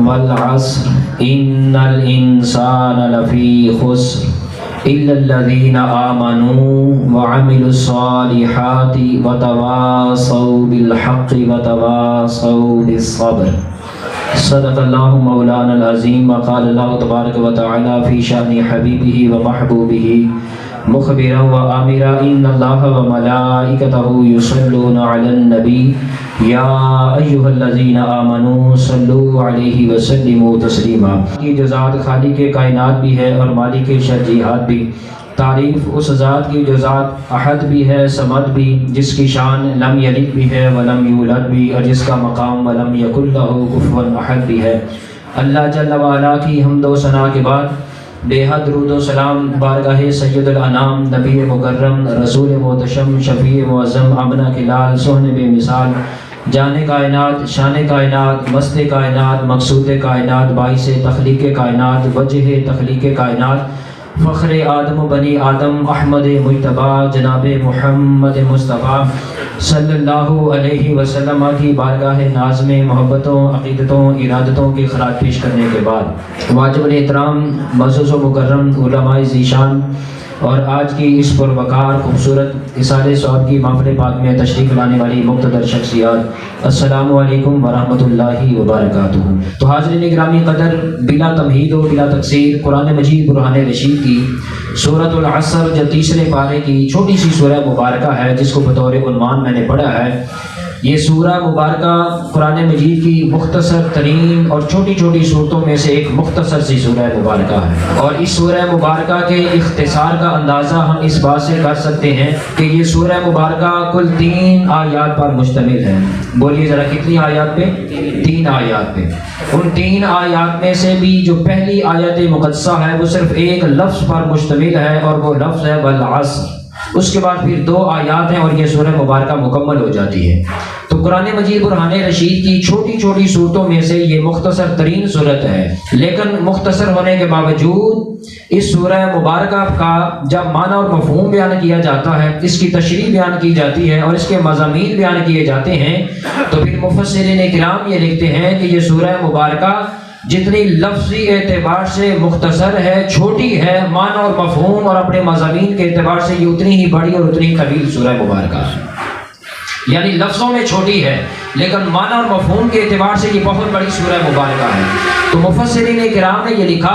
والعصر ان الانسان لفی خسر الا الذین آمنوا وعملوا الصالحات وتواصوا بالحق وتواصوا بالصبر صدق اللہ مولانا العظیم. وقال اللہ تبارک و تعالی فی شأن حبیبہ و محبوبہ مخبرا و آمرا ان اللہ و ملائکتہ یصلون علی النبی یا ایھا الذین آمنوا صلوا علیہ وسلموا تسلیما. یہ جو ذات خالق کائنات بھی ہے اور مالک شرجیحات بھی، تعریف اس ذات کی جو ذات احد بھی ہے، صمد بھی، جس کی شان لم یلد بھی ہے ولم یولد بھی، اور جس کا مقام ولم یکن لہ کفوا احد بھی ہے. اللہ جل وعلا کی حمد و ثنا کے بعد بے حد درود و سلام بارگاہ سید الانام نبی مکرم رسول محتشم شفیع معظم آمنہ کے لال سہن بے مثال جان کائنات شان کائنات مست کائنات مقصود کائنات باعث تخلیق کائنات وجہ تخلیق کائنات فخر آدم و بنی آدم احمد مجتبیٰ جناب محمد مصطفیٰ صلی اللہ علیہ وسلم کی بارگاہ ناز میں محبتوں عقیدتوں ارادتوں کی خراج پیش کرنے کے بعد واجب الاحترام معزز و مکرم علماء ذیشان اور آج کی اس پروقار خوبصورت اصالِ ثواب کی محفل پاک میں تشریف لانے والی مقتدر شخصیات، السلام علیکم ورحمۃ اللہ وبرکاتہ. تو حاضرین گرامی قدر، بلا تمہید و بلا تقصیر قرآن مجید برہان رشید کی سورۃ العصر جو تیسرے پارے کی چھوٹی سی سورہ مبارکہ ہے، جس کو بطور عنوان میں نے پڑھا ہے، یہ سورہ مبارکہ قرآن مجید کی مختصر ترین اور چھوٹی چھوٹی صورتوں میں سے ایک مختصر سی سورہ مبارکہ ہے. اور اس سورہ مبارکہ کے اختصار کا اندازہ ہم اس بات سے کر سکتے ہیں کہ یہ سورہ مبارکہ کل 3 آیات پر مشتمل ہے. بولیے ذرا کتنی آیات پہ؟ 3 آیات پہ. ان 3 آیات میں سے بھی جو پہلی آیت مقدسہ ہے وہ صرف ایک لفظ پر مشتمل ہے، اور وہ لفظ ہے والعصر. اس کے بعد پھر 2 آیات ہیں اور یہ سورہ مبارکہ مکمل ہو جاتی ہے. تو قرآن مجید برہان رشید کی چھوٹی چھوٹی صورتوں میں سے یہ مختصر ترین صورت ہے، لیکن مختصر ہونے کے باوجود اس سورہ مبارکہ کا جب معنی اور مفہوم بیان کیا جاتا ہے، اس کی تشریح بیان کی جاتی ہے اور اس کے مضامین بیان کیے جاتے ہیں، تو پھر مفسرین کرام یہ لکھتے ہیں کہ یہ سورہ مبارکہ جتنی لفظی اعتبار سے مختصر ہے، چھوٹی ہے، معنی اور مفہوم اور اپنے مضامین کے اعتبار سے یہ اتنی ہی بڑی اور اتنی طویل سورہ مبارکہ ہے. یعنی لفظوں میں چھوٹی ہے لیکن معنی اور مفہوم کے اعتبار سے یہ بہت بڑی سورہ مبارکہ ہے. تو مفسرین کرام نے یہ لکھا،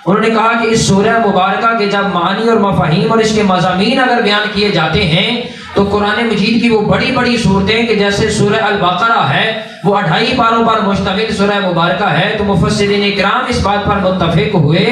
انہوں نے کہا کہ اس سورہ مبارکہ کے جب معنی اور مفاہیم اور اس کے مضامین اگر بیان کیے جاتے ہیں تو قرآن مجید کی وہ بڑی بڑی صورتیں کہ جیسے سورہ البقرہ ہے وہ 2.5 پاروں پر مشتمل سورہ مبارکہ ہے، تو مفسرین کرام اس بات پر متفق ہوئے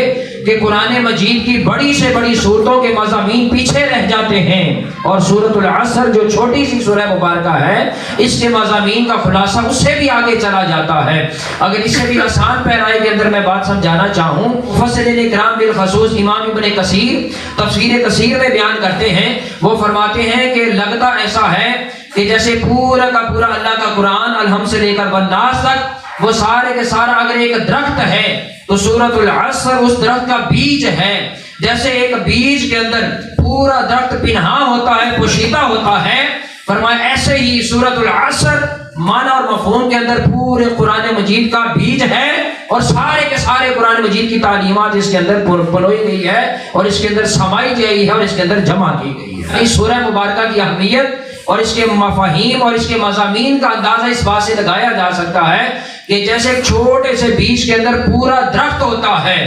کہ قرآن مجید کی بڑی سے بڑی صورتوں کے مضامین پیچھے رہ جاتے ہیں، اور سورۃ العصر جو چھوٹی سی سورہ مبارکہ ہے اس کے مضامین کا خلاصہ اس سے بھی آگے چلا جاتا ہے. اگر اس سے بھی آسان پیرائے کے اندر میں بات سمجھانا چاہوں، مفسرین کرام بالخصوص امام ابن کثیر تفسیر کثیر میں بیان کرتے ہیں، وہ فرماتے ہیں کہ لگتا ایسا ہے کہ جیسے پورا کا پورا اللہ کا قرآن الحمد سے لے کر والناس تک وہ سارے کے سارا اگر ایک درخت ہے تو سورۃ العصر اس درخت کا بیج ہے. جیسے ایک بیج کے اندر پورا درخت پنہاں ہوتا ہے، پوشیدہ ہوتا ہے، فرمایا ایسے ہی سورۃ العصر معنی اور مفہوم کے اندر پورے قرآن مجید کا بیج ہے، اور سارے کے سارے قرآن مجید کی تعلیمات اس کے اندر پروئی گئی ہے اور اس کے اندر سمائی گئی ہے اور اس کے اندر جمع کی گئی ہے. اس سورہ مبارکہ کی اہمیت اور اس کے مفاہیم اور اس کے مضامین کا اندازہ اس بات سے لگایا جا سکتا ہے کہ جیسے ایک چھوٹے سے بیج کے اندر پورا درخت ہوتا ہے،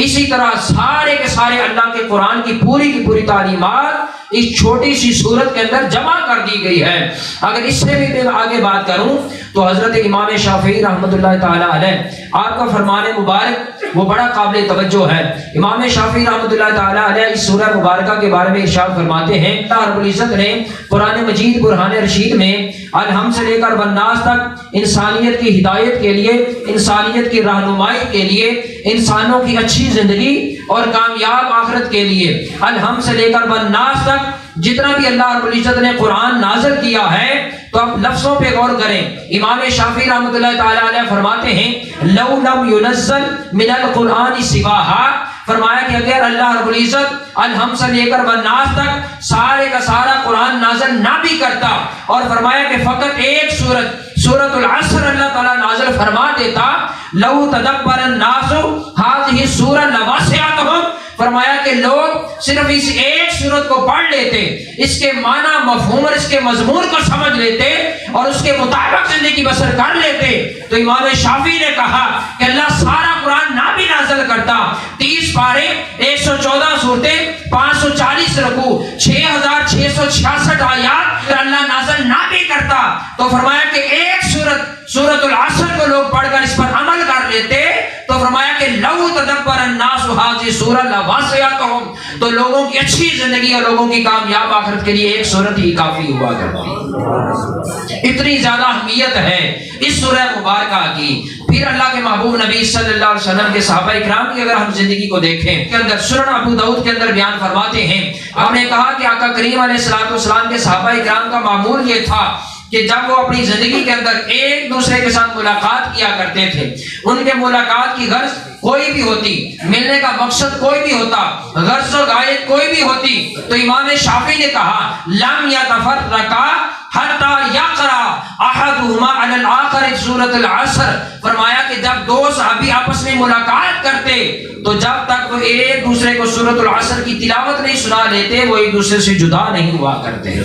اسی طرح سارے کے سارے اللہ کے قرآن کی پوری تعلیمات اس چھوٹی سی صورت کے اندر جمع کر دی گئی ہے. اگر اس سے بھی میں آگے بات کروں تو حضرت امام شافعی رحمۃ اللہ تعالی علیہ آپ کا فرمان مبارک وہ بڑا قابل توجہ ہے. امام شافعی رحمۃ اللہ تعالی علیہ اس سورہ مبارکہ کے بارے میں ارشاد فرماتے ہیں، اللہ رب العزت نے قرآن مجید برہان رشید میں الحمد سے لے کر والناس تک انسانیت کی ہدایت کے لیے، انسانیت کی رہنمائی کے لیے، انسانوں کی اچھی زندگی اور کامیاب آخرت کے لیے الحمد سے لے کر والناس تک جتنا بھی اللہ رب العزت نے قرآن نازل کیا ہے، تو اب لفظوں پہ غور کریں. امام شافعی رحمۃ اللہ تعالی علیہ فرماتے ہیں لو لم ينزل من القرآن سواہا، فرمایا کہ اگر اللہ رب العزت الحمد سے لے کر والناس تک سارے کا سارا قرآن نازل نہ بھی کرتا اور فرمایا کہ فقط ایک سورت سورۃ العصر اللہ تعالیٰ نازل فرما دیتا لو تدبر الناس هذه السورۃ لوسعتهم، فرمایا کہ لوگ صرف اس ایک سورت کو پڑھ لیتے، اس کے معنی مفہوم اور اس کے مضمون کو سمجھ لیتے اور اس کے مطابق زندگی بسر کر لیتے، تو امام شافعی نے کہا کہ اللہ سارا قرآن نہ بھی نازل کرتا، 30 پارے، 114 صورتیں، 540 رکوع، 6666 آیات اللہ نازل نہ بھی کرتا، تو فرمایا کہ ایک سورۃ العصر کو لوگ پڑھ کر اس پر عمل کر لیتے، تو فرمایا کہ لو تدبر الناس هذه السورۃ لوسعتهم، تو لوگوں کی اچھی زندگی اور لوگوں کی کامیاب آخرت کے لیے ایک سورت ہی کافی ہوا کرتی۔ اتنی زیادہ اہمیت ہے اس سورہ مبارکہ کی۔ پھر اللہ کے محبوب نبی صلی اللہ علیہ وسلم کے صحابہ اکرام کی اگر ہم زندگی کو دیکھیں کے اندر سنن ابو داؤد کے اندر بیان فرماتے ہیں، آپ نے کہا کہ آقا کریم علیہ الصلوۃ والسلام کے صحابہ اکرام کا معمول یہ تھا کہ جب وہ اپنی زندگی کے اندر ایک دوسرے کے ساتھ ملاقات کیا کرتے تھے، ان کے ملاقات کی غرض کوئی بھی ہوتی، ملنے کا مقصد کوئی بھی ہوتا، غرض و غایت کوئی بھی ہوتی، تو امام شافعی نے کہا لم یتفرقا حتی یقرا احدہما علی الآخر سورۃ العصر، فرمایا کہ جب دو صحابی آپس میں ملاقات کرتے تو جب تک وہ ایک دوسرے کو سورۃ العصر کی تلاوت نہیں سنا لیتے وہ ایک دوسرے سے جدا نہیں ہوا کرتے۔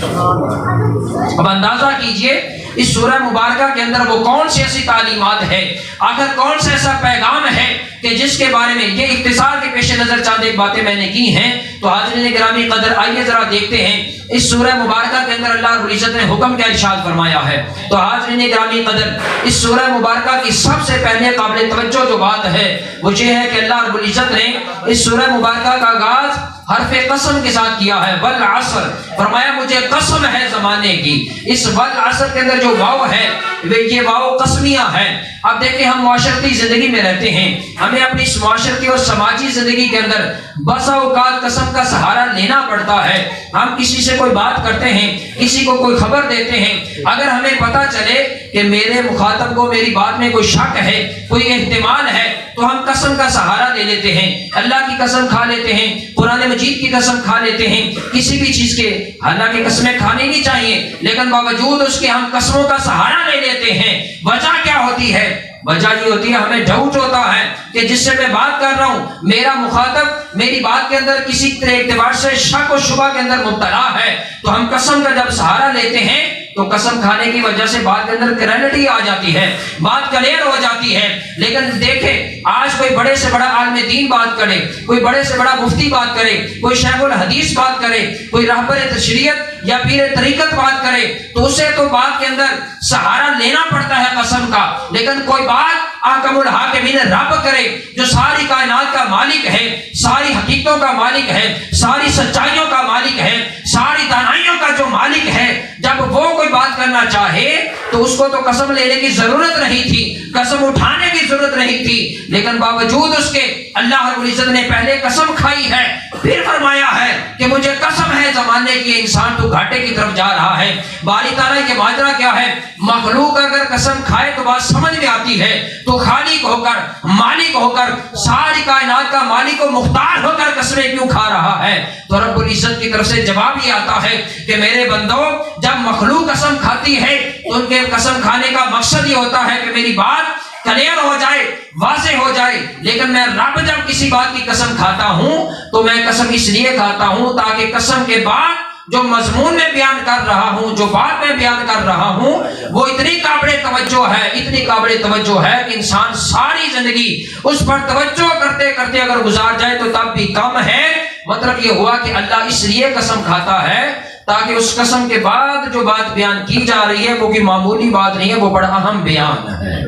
اب اندازہ کیجئے اس سورہ مبارکہ کے اندر وہ کون سی ایسی تعلیمات ہے، آخر کون سا ایسا پیغام ہے کہ جس کے بارے میں یہ اختصار کے پیش نظر چند ایک باتیں میں نے کی ہیں، تو حاضرین گرامی قدر آئیے ذرا دیکھتے ہیں اس سورہ مبارکہ کے اندر اللہ رب العزت نے حکم کا ارشاد فرمایا ہے۔ تو حاضرین گرامی قدر اس سورہ مبارکہ کی سب سے پہلے قابل توجہ جو بات ہے وہ یہ ہے کہ اللہ رب العزت نے اس سورہ مبارکہ کا آغاز حرف قسم کے ساتھ کیا ہے، والعصر، فرمایا مجھے قسم ہے زمانے کی۔ اس والعصر کے اندر جو واو ہے یہ واو قسمیہ ہے۔ اب دیکھیں ہم معاشرتی زندگی میں رہتے ہیں، ہمیں اپنی اس معاشرتی اور سماجی زندگی کے اندر بسا اوقات قسم کا سہارا لینا پڑتا ہے۔ ہم کسی سے کوئی بات کرتے ہیں، کسی کو کوئی خبر دیتے ہیں، اگر ہمیں پتہ چلے کہ میرے مخاطب کو میری بات میں کوئی شک ہے، کوئی احتمال ہے، تو ہم قسم کا سہارا لے لیتے ہیں، اللہ کی قسم کھا لیتے ہیں، قرآن مجید کی قسم کھا لیتے ہیں، کسی بھی چیز کے، حالانکہ قسمیں کھانی نہیں چاہیے لیکن باوجود اس کے ہم قسموں کا سہارا لے لیتے ہیں۔ وجہ کیا ہوتی ہے؟ وجہ یہ ہوتی ہے ہمیں ڈاؤٹ ہوتا ہے کہ جس سے میں بات کر رہا ہوں میرا مخاطب میری بات کے اندر کسی اعتبار سے شک و شبہ کے اندر مبتلا ہے، تو ہم قسم کا جب سہارا لیتے ہیں تو قسم کھانے کی وجہ سے بات کے اندر کلیئرٹی آ جاتی ہے، بات کلیئر ہو جاتی ہے۔ لیکن دیکھیں آج کوئی بڑے سے بڑا عالم دین بات کرے، کوئی بڑے سے بڑا مفتی بات کرے، کوئی شیخ الحدیث بات کرے، کوئی رہبر تشریعت یا پیر طریقت بات کرے تو اسے تو بات کے اندر سہارا لینا پڑتا ہے قسم کا، لیکن کوئی بات احکم الحاکمین رب کرے جو ساری کائنات کا مالک ہے، ساری حقیقتوں کا مالک ہے، ساری سچائیوں کا مالک ہے، ساری دانائیوں کا جو مالک ہے، جب وہ کوئی بات کرنا چاہے تو اس کو تو قسم لینے کی ضرورت نہیں تھی، قسم اٹھانے کی ضرورت نہیں تھی، لیکن باوجود اس کے اللہ رب العزت نے پہلے قسم کھائی ہے، پھر فرمایا ہے کہ مجھے قسم ہے زمانے کی انسان تو گھاٹے کی طرف جا رہا ہے۔ باری تعالیٰ کے ماجرا کیا ہے؟ مخلوق اگر قسم کھائے تو بات سمجھ میں آتی ہے، تو خالق ہو کر، مالک ہو کر، ساری کائنات کا مالک و مختار ہو کر قسمیں کیوں کھا رہا ہے؟ تو رب العزت کی طرف سے جواب یہ آتا ہے کہ میرے بندو جب مخلوق قسم کھاتی ہے تو ان کے قسم کھانے کا مقصد یہ ہوتا ہے کہ میری بات کلیئر ہو جائے، واضح ہو جائے، لیکن میں رب جب کسی بات کی قسم کھاتا ہوں تو میں قسم اس لیے کھاتا ہوں تاکہ قسم کے بعد جو مضمون میں بیان کر رہا ہوں، جو بات میں بیان کر رہا ہوں وہ اتنی قابل توجہ ہے، اتنی قابل توجہ ہے کہ انسان ساری زندگی اس پر توجہ کرتے کرتے اگر گزار جائے تو تب بھی کم ہے۔ مطلب یہ ہوا کہ اللہ اس لیے قسم کھاتا ہے تاکہ اس قسم کے بعد جو بات بیان کی جا رہی ہے وہ کوئی معمولی بات نہیں ہے، وہ بڑا اہم بیان ہے،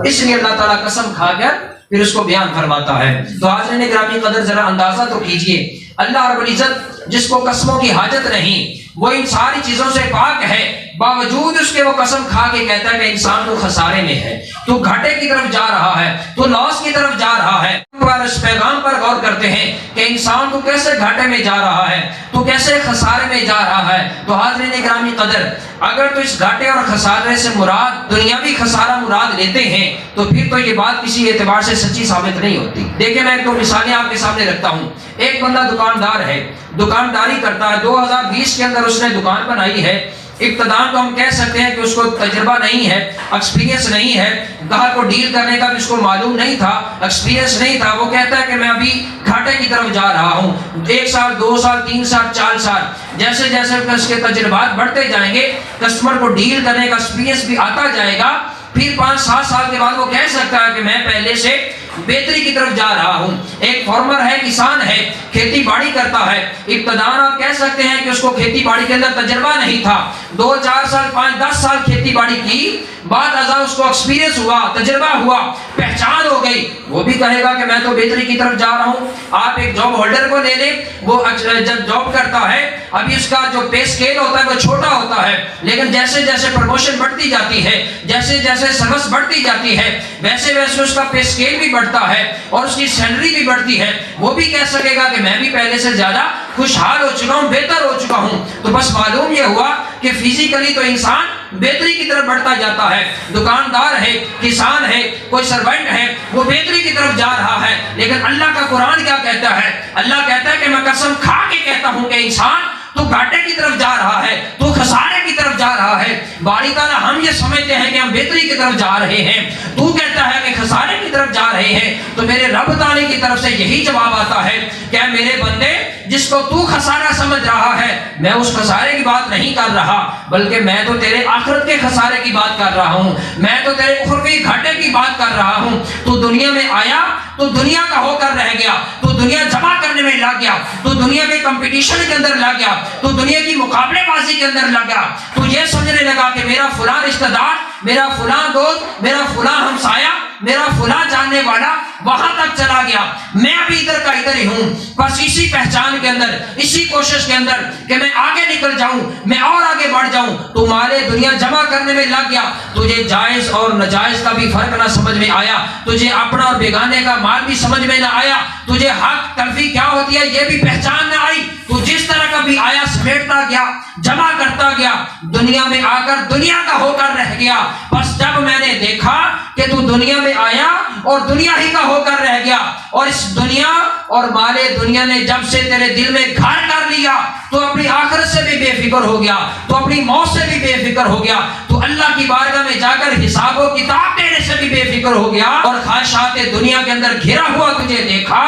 اس لیے اللہ تعالیٰ قسم کھا کر پھر اس کو بیان فرماتا ہے۔ تو حاضرین گرامی قدر ذرا اندازہ تو کیجئے اللہ رب العزت جس کو قسموں کی حاجت نہیں، وہ ان ساری چیزوں سے پاک ہے، باوجود اس کے وہ قسم کھا کے کہتا ہے کہ انسان تو خسارے میں ہے، تو گھاٹے کی طرف جا رہا ہے، تو لاس کی طرف جا رہا ہے۔ اس پیغام پر غور کرتے ہیں کہ انسان تو کیسے گھاٹے میں جا رہا ہے، تو کیسے خسارے میں جا رہا ہے۔ تو حاضرین گرامی قدر اگر تو اس گھاٹے اور خسارے سے مراد دنیاوی خسارہ مراد لیتے ہیں تو پھر تو یہ بات کسی اعتبار سے سچی ثابت نہیں ہوتی۔ دیکھیں میں ایک دو مثالیں آپ کے سامنے رکھتا ہوں۔ ایک بندہ دکاندار ہے، دکانداری کرتا ہے، 2020 کے اندر اس نے دکان بنائی ہے، ابتداء تو ہم کہہ سکتے ہیں کہ اس کو تجربہ نہیں ہے، ایکسپیرینس نہیں ہے، گاہک کو ڈیل کرنے کا بھی اس کو معلوم نہیں تھا، ایکسپیرینس نہیں تھا. وہ کہتا ہے کہ میں ابھی گھاٹے کی طرف جا رہا ہوں. 1 سال 2 سال 3 سال 4 سال جیسے جیسے اس کے تجربات بڑھتے جائیں گے، کسٹمر کو ڈیل کرنے کا ایکسپیرینس بھی آتا جائے گا، پھر 5-7 سال کے بعد وہ کہہ سکتا ہے کہ میں پہلے سے بہتری کی طرف جا رہا ہوں. ایک فارمر ہے، کسان ہے، کھیتی باڑی کرتا ہے. ابتداء آپ کہہ سکتے ہیں کہ اس کو کھیتی باڑی کے اندر تجربہ نہیں تھا، 2-4 سال 5-10 سال کھیتی باڑی کی، بعد ازاں اس کو ایکسپیرینس ہوا، تجربہ ہوا، پہچان ہو گئی، وہ بھی کہے گا کہ میں تو بہتری کی طرف جا رہا ہوں. آپ ایک جاب ہولڈر کو لے لیں، وہ جب جاب کرتا ہے ابھی اس کا جو پے اسکیل ہوتا ہے وہ چھوٹا ہوتا ہے، لیکن جیسے جیسے پروموشن بڑھتی جاتی ہے، جیسے جیسے سروس بڑھتی جاتی ہے، ویسے ویسے اس کا پے اسکیل بھی بڑھتا ہے اور اس کی سیلری بھی بڑھتی ہے. وہ بھی کہہ سکے گا کہ میں بھی پہلے سے زیادہ خوشحال ہو چکا ہوں، بہتر ہو چکا ہوں. تو بس معلوم یہ ہوا کہ فزیکلی تو انسان بہتری کی طرف بڑھتا جاتا ہے. دکاندار ہے، کسان ہے، کوئی سرونٹ ہے، وہ بہتری کی طرف جا رہا ہے. لیکن اللہ کا قرآن کیا کہتا ہے؟ اللہ کہتا ہے کہ میں قسم کھا کے کہتا ہوں کہ انسان تو گھاٹے کی طرف جا رہا ہے، تو خسارے کی طرف جا رہا ہے. باری تعالیٰ ہم یہ سمجھتے ہیں کہ ہم بہتری کی طرف جا رہے ہیں، تو کہتا ہے کہ خسارے کی طرف جا رہے ہیں. تو میرے رب تعالی کی طرف سے یہی جواب آتا ہے کہ میرے بندے، جس کو تو خسارہ سمجھ رہا ہے، میں اس خسارے کی بات نہیں کر رہا، بلکہ میں تو تیرے آخرت کے خسارے کی بات کر رہا ہوں، میں تو تیرے اخروی گھاٹے کی بات کر رہا ہوں. تو دنیا میں آیا تو دنیا کا ہو کر رہ گیا، تو دنیا جمع کرنے میں لگ گیا، تو دنیا کے کمپٹیشن کے اندر لگ گیا، تو دنیا کی مقابلے بازی کے اندر لگا. تو یہ سمجھنے لگا کہ میرا فلاں رشتہ دار، میرا فلاں دوست، میرا فلاں ہمسایہ، میرا فلاں جاننے والا وہاں تک چلا گیا، میں ابھی ادھر کا ادھر ہی ہوں. بس اسی پہچان کے اندر، اسی کوشش کے اندر کہ میں آگے نکل جاؤں، میں اور آگے بڑھ جاؤں، تو مالے دنیا جمع کرنے میں لگ گیا. تجھے جائز اور ناجائز کا بھی فرق نہ سمجھ میں آیا، تجھے اپنا اور بیگانے کا مال بھی سمجھ میں نہ آیا، تجھے حق تلفی کیا ہوتی ہے یہ بھی پہچان نہ آئی. تو جس طرح کا بھی آیا سمیٹتا گیا، جمع کرتا گیا، دنیا میں آ کر دنیا کا ہو کر رہ گیا. بس جب میں نے دیکھا کہ تو دنیا میں آیا اور دنیا ہی کا ہو کر رہ گیا، اور اس دنیا اور مالے دنیا نے جب سے تیرے دل میں گھر کر لیا، تو اپنی آخرت سے بھی بے فکر ہو گیا، تو اپنی موت سے بھی بے فکر ہو گیا، تو اللہ کی بارگاہ میں جا کر حساب و کتاب دینے سے بھی بے فکر ہو گیا. اور خواہشات دنیا کے اندر گھرا ہوا تجھے دیکھا،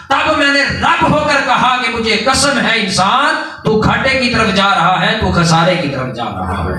تب میں نے رب ہو کر کہا کہ مجھے قسم ہے انسان تو گھاٹے کی طرف جا رہا ہے، تو خسارے کی طرف جا رہا ہے.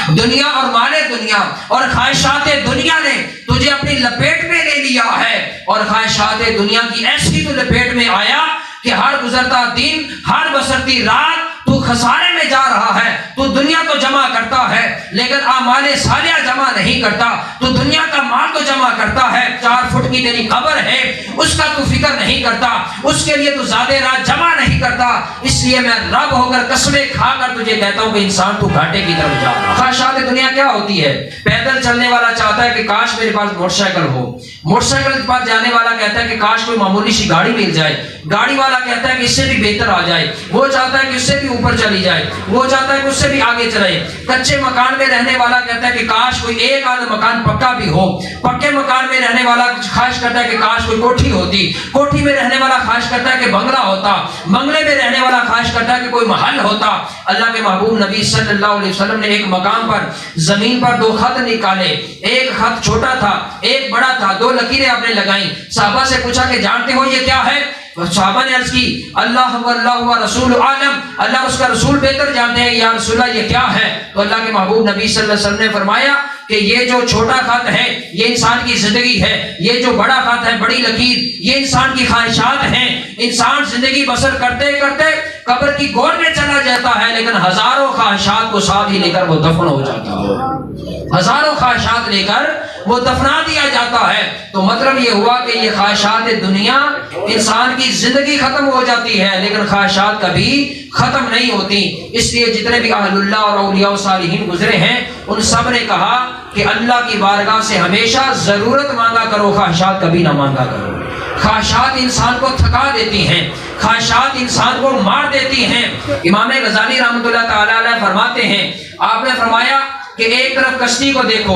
دنیا اور مال دنیا اور خواہشات دنیا نے تجھے اپنی لپیٹ میں لے لیا ہے، اور خواہشات دنیا کی ایسی تو لپیٹ میں آیا کہ ہر گزرتا دن، ہر بسرتی رات تو خسارے میں جا رہا ہے. تو دنیا تو جمع کرتا ہے لیکن اعمال صالحہ جمع نہیں کرتا. تو دنیا کا مال تو جمع کرتا ہے، 4 فٹ کی تیری قبر ہے اس کا تو فکر نہیں کرتا، اس کے لیے تو زیادہ رات جمع نہیں کرتا. اس لیے میں رب ہو کر قسمیں کھا کر تجھے کہتا ہوں کہ انسان تو گھاٹے کی طرف جا رہا ہے. خواہشات دنیا کیا ہوتی ہے؟ پیدل چلنے والا چاہتا ہے کہ کاش میرے پاس موٹر سائیکل ہو، موٹر سائیکل کے پاس جانے والا کہتا ہے کہ کاش کوئی معمولی سی گاڑی مل جائے، گاڑی والا کہتا ہے کہ اس سے بھی بہتر آ جائے، وہ چاہتا ہے کہ اس سے بھی اوپر چلی جائے، وہ چاہتا ہے کہ اس سے بھی آگے چلے. کچے مکان میں رہنے والا کہتا ہے کہ کاش کوئی ایک آدھ مکان پکا بھی ہو. پکے مکان میں رہنے والا خواہش کرتا ہے کہ کاش کوئی کوٹھی ہوتی. کوٹھی میں رہنے والا خواہش کرتا ہے کہ بنگلہ ہوتا. بنگلے میں رہنے والا خواہش کرتا ہے کہ کوئی محل ہوتا. اللہ کے محبوب نبی صلی اللہ علیہ وسلم نے ایک مقام پر زمین پر 2 خط نکالے، ایک خط چھوٹا تھا، ایک بڑا تھا. 2 لکیریں آپ نے لگائیں. صحابہ سے پوچھا کہ جانتے ہو یہ کیا ہے؟ صحابہ نے عرض کی اللہ و رسول عالم، اللہ اس کا رسول بہتر جانتے ہیں، یا رسول اللہ یہ کیا ہے؟ تو اللہ کے محبوب نبی صلی اللہ علیہ وسلم نے فرمایا کہ یہ جو چھوٹا خط ہے یہ انسان کی زندگی ہے، یہ جو بڑا خط ہے، بڑی لکیر، یہ انسان کی خواہشات ہیں. انسان زندگی بسر کرتے کرتے قبر کی گود میں چلا جاتا ہے، لیکن ہزاروں خواہشات کو ساتھ ہی لے کر وہ دفن ہو جاتا ہے، ہزاروں خواہشات لے کر وہ دفنا دیا جاتا ہے. تو مطلب یہ ہوا کہ یہ خواہشات دنیا، انسان کی زندگی ختم ہو جاتی ہے لیکن خواہشات کبھی ختم نہیں ہوتی. اس لیے جتنے بھی اہل اللہ اور اولیاء و صالحین گزرے ہیں ان سب نے کہا کہ اللہ کی بارگاہ سے ہمیشہ ضرورت مانگا کرو، خواہشات کبھی نہ مانگا کرو. خواہشات انسان کو تھکا دیتی ہیں، خواہشات انسان کو مار دیتی ہیں. امام غزالی رحمۃ اللہ تعالی علیہ فرماتے ہیں، آپ نے فرمایا کہ ایک طرف کشتی کو دیکھو،